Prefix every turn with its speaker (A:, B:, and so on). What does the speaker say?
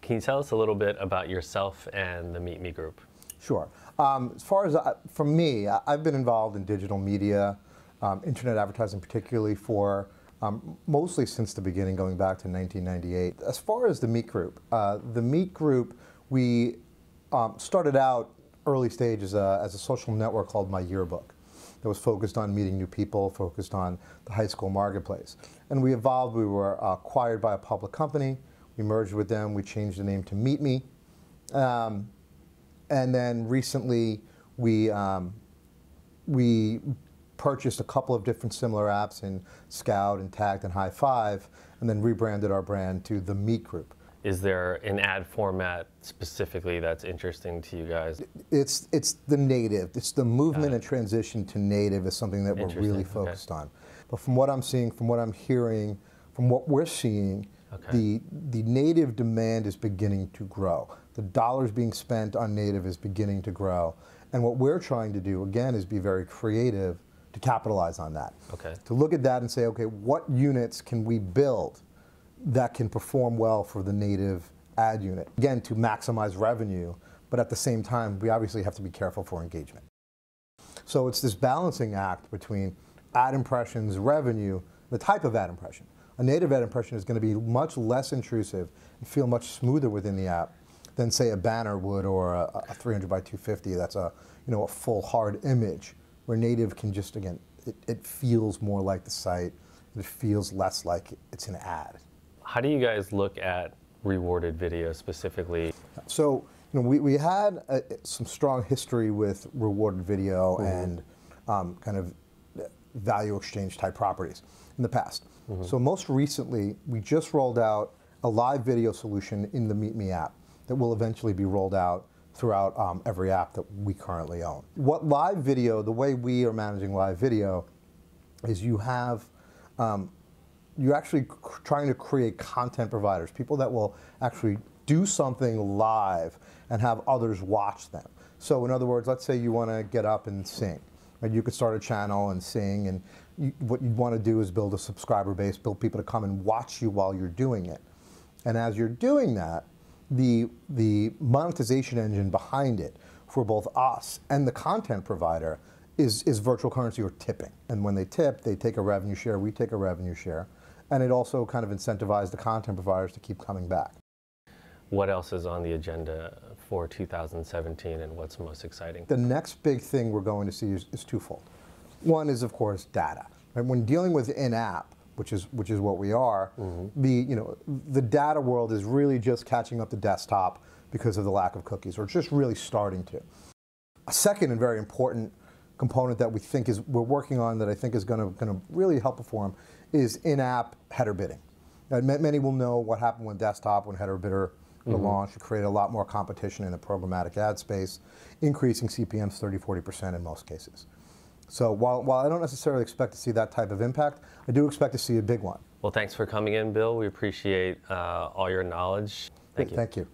A: Can you tell us a little bit about yourself and the MeetMe group?
B: Sure. As far as, for me, I've been involved in digital media, internet advertising particularly for mostly since the beginning, going back to 1998. As far as the Meet Group, we started out early stage as a social network called My Yearbook that was focused on meeting new people, focused on the high school marketplace. And we evolved. We were acquired by a public company. We merged with them. We changed the name to MeetMe. And then recently, we purchased a couple of different similar apps in Scout and Tagged and High Five, and then rebranded our brand to the Meet Group.
A: Is there an ad format specifically that's interesting to you guys?
B: It's the native. It's the movement and transition to native is something that we're really focused on. But from what I'm seeing, from what I'm hearing, from what we're seeing, the native demand is beginning to grow. The dollars being spent on native is beginning to grow. And what we're trying to do, again, is be very creative to capitalize on that. To look at that and say, okay, what units can we build that can perform well for the native ad unit? Again, to maximize revenue, but at the same time, we obviously have to be careful for engagement. So it's this balancing act between ad impressions, revenue, the type of ad impression. A native ad impression is going to be much less intrusive and feel much smoother within the app than, say, a banner would, or a 300 by 250 that's a full hard image, where native can just, again, it feels more like the site. It feels less like it's an ad.
A: How do you guys look at rewarded video specifically? So,
B: we had some strong history with rewarded video and kind of value exchange type properties in the past. So most recently, we just rolled out a live video solution in the MeetMe app that will eventually be rolled out throughout every app that we currently own. What live video, the way we are managing live video, is you're actually trying to create content providers, people that will actually do something live and have others watch them. So in other words, let's say you want to get up and sing. Right? You could start a channel and sing, and what you'd want to do is build a subscriber base, build people to come and watch you while you're doing it. And as you're doing that, the monetization engine behind it for both us and the content provider is virtual currency or tipping. And when they tip, they take a revenue share, we take a revenue share, and it also kind of incentivizes the content providers to keep coming back.
A: What else is on the agenda for 2017, and what's most exciting?
B: The next big thing we're going to see is twofold. One is, of course, data. Right? When dealing with in-app, which is what we are, the data world is really just catching up to desktop because of the lack of cookies, or it's just really starting to. A second and very important component that we're working on that I think is going to really help perform is in-app header bidding. Many will know what happened with desktop when header bidder launched. It created a lot more competition in the programmatic ad space, increasing CPMs 30–40% in most cases. So while I don't necessarily expect to see that type of impact, I do expect to see a big one.
A: Well, thanks for coming in, Bill. We appreciate all your knowledge. Thank you.
B: Thank you.